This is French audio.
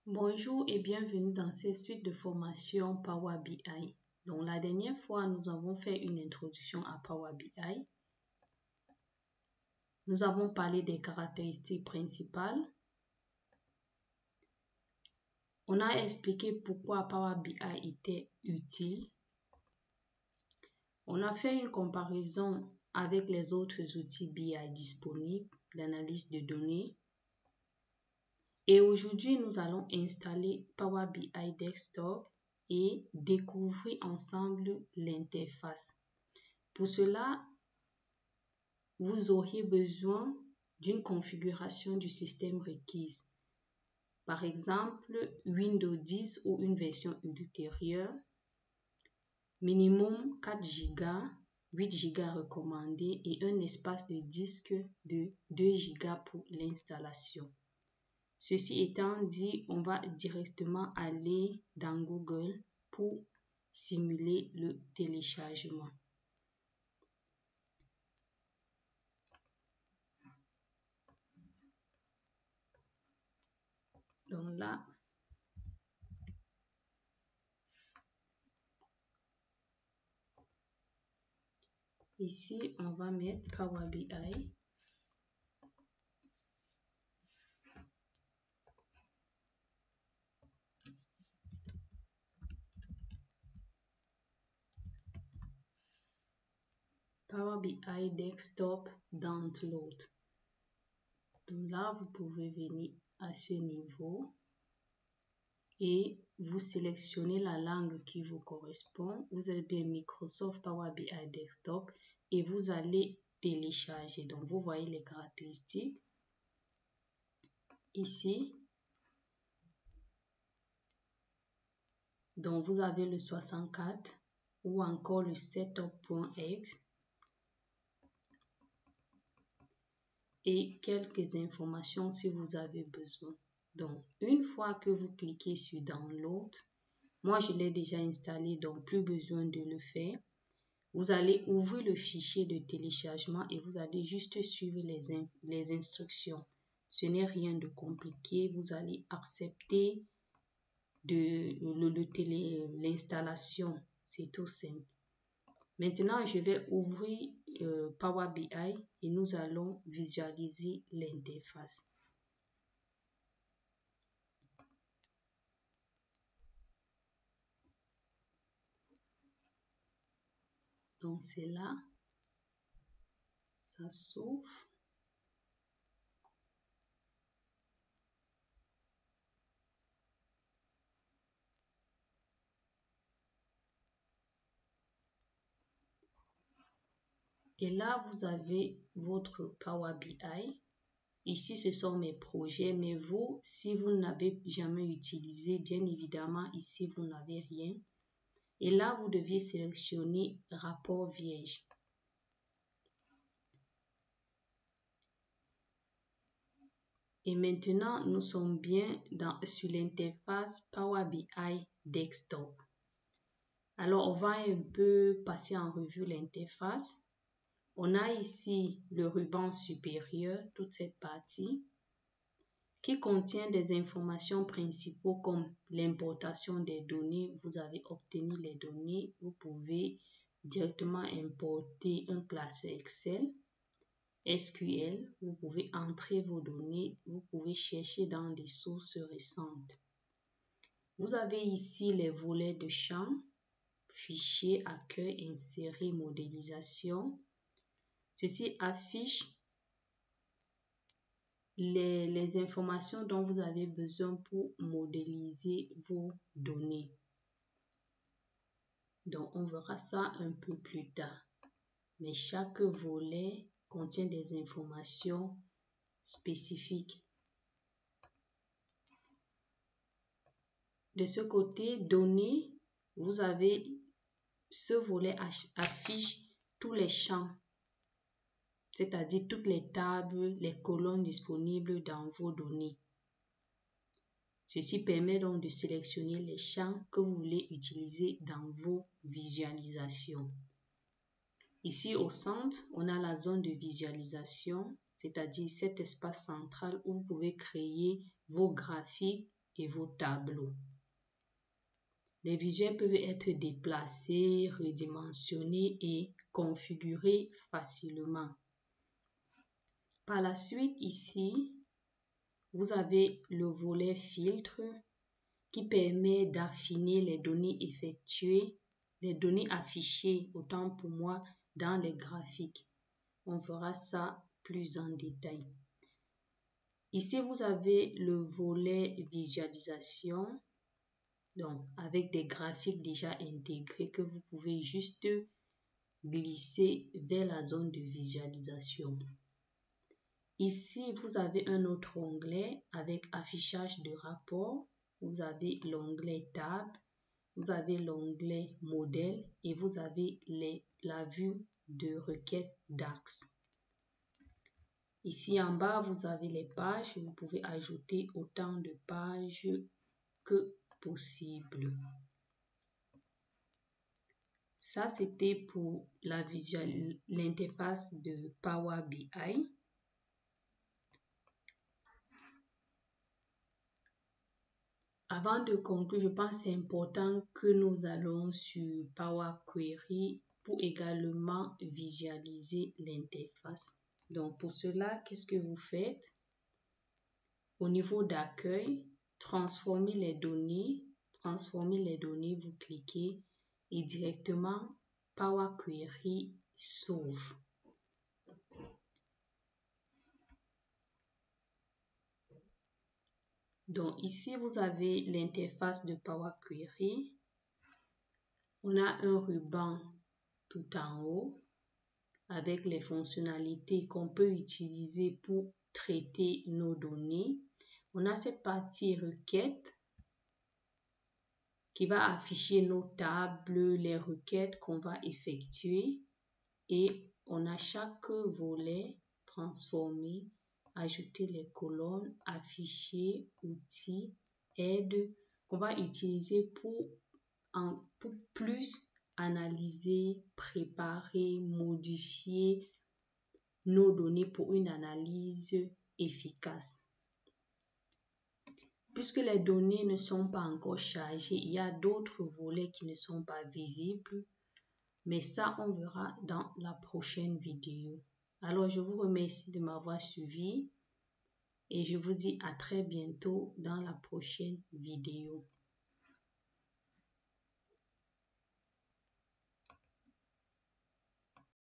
Bonjour et bienvenue dans cette suite de formation Power BI. Donc la dernière fois, nous avons fait une introduction à Power BI. Nous avons parlé des caractéristiques principales. On a expliqué pourquoi Power BI était utile. On a fait une comparaison avec les autres outils BI disponibles d'analyse de données. Et aujourd'hui, nous allons installer Power BI Desktop et découvrir ensemble l'interface. Pour cela, vous auriez besoin d'une configuration du système requise. Par exemple, Windows 10 ou une version ultérieure, minimum 4 Go, 8 Go recommandé et un espace de disque de 2 Go pour l'installation. Ceci étant dit, on va directement aller dans Google pour simuler le téléchargement. Donc là, ici, on va mettre Power BI. Power BI Desktop Download. Donc là, vous pouvez venir à ce niveau et vous sélectionnez la langue qui vous correspond. Vous avez bien Microsoft Power BI Desktop et vous allez télécharger. Donc, vous voyez les caractéristiques ici. Donc, vous avez le 64 ou encore le setup.x et quelques informations si vous avez besoin. Donc, une fois que vous cliquez sur Download, moi je l'ai déjà installé, donc plus besoin de le faire. Vous allez ouvrir le fichier de téléchargement et vous allez juste suivre les instructions. Ce n'est rien de compliqué. Vous allez accepter l'installation. C'est tout simple. Maintenant, je vais ouvrir Power BI et nous allons visualiser l'interface. Donc, c'est là. Ça s'ouvre. Et là, vous avez votre Power BI. Ici, ce sont mes projets, mais vous, si vous n'avez jamais utilisé, bien évidemment, ici, vous n'avez rien. Et là, vous deviez sélectionner rapport vierge. Et maintenant, nous sommes bien sur l'interface Power BI Desktop. Alors, on va un peu passer en revue l'interface. On a ici le ruban supérieur, toute cette partie, qui contient des informations principaux comme l'importation des données. Vous avez obtenu les données. Vous pouvez directement importer un classeur Excel, SQL. Vous pouvez entrer vos données. Vous pouvez chercher dans des sources récentes. Vous avez ici les volets de champ, fichier, accueil, insérer, modélisation. Ceci affiche les informations dont vous avez besoin pour modéliser vos données. Donc, on verra ça un peu plus tard. Mais chaque volet contient des informations spécifiques. De ce côté, données, vous avez ce volet affiche tous les champs, c'est-à-dire toutes les tables, les colonnes disponibles dans vos données. Ceci permet donc de sélectionner les champs que vous voulez utiliser dans vos visualisations. Ici au centre, on a la zone de visualisation, c'est-à-dire cet espace central où vous pouvez créer vos graphiques et vos tableaux. Les visuels peuvent être déplacés, redimensionnés et configurés facilement. Par la suite, ici, vous avez le volet filtre qui permet d'affiner les données effectuées, les données affichées, autant pour moi, dans les graphiques. On verra ça plus en détail. Ici, vous avez le volet visualisation, donc avec des graphiques déjà intégrés que vous pouvez juste glisser vers la zone de visualisation. Ici, vous avez un autre onglet avec affichage de rapport. Vous avez l'onglet table, vous avez l'onglet modèle et vous avez la vue de requête DAX. Ici en bas, vous avez les pages. Vous pouvez ajouter autant de pages que possible. Ça, c'était pour l'interface de Power BI. Avant de conclure, je pense que c'est important que nous allons sur Power Query pour également visualiser l'interface. Donc, pour cela, qu'est-ce que vous faites? Au niveau d'accueil, transformer les données, vous cliquez et directement Power Query s'ouvre. Donc ici, vous avez l'interface de Power Query. On a un ruban tout en haut avec les fonctionnalités qu'on peut utiliser pour traiter nos données. On a cette partie requête qui va afficher nos tables, les requêtes qu'on va effectuer. Et on a chaque volet transformé, ajouter les colonnes, afficher, outils, aide, qu'on va utiliser pour plus analyser, préparer, modifier nos données pour une analyse efficace. Puisque les données ne sont pas encore chargées, il y a d'autres volets qui ne sont pas visibles. Mais ça, on verra dans la prochaine vidéo. Alors, je vous remercie de m'avoir suivi et je vous dis à très bientôt dans la prochaine vidéo.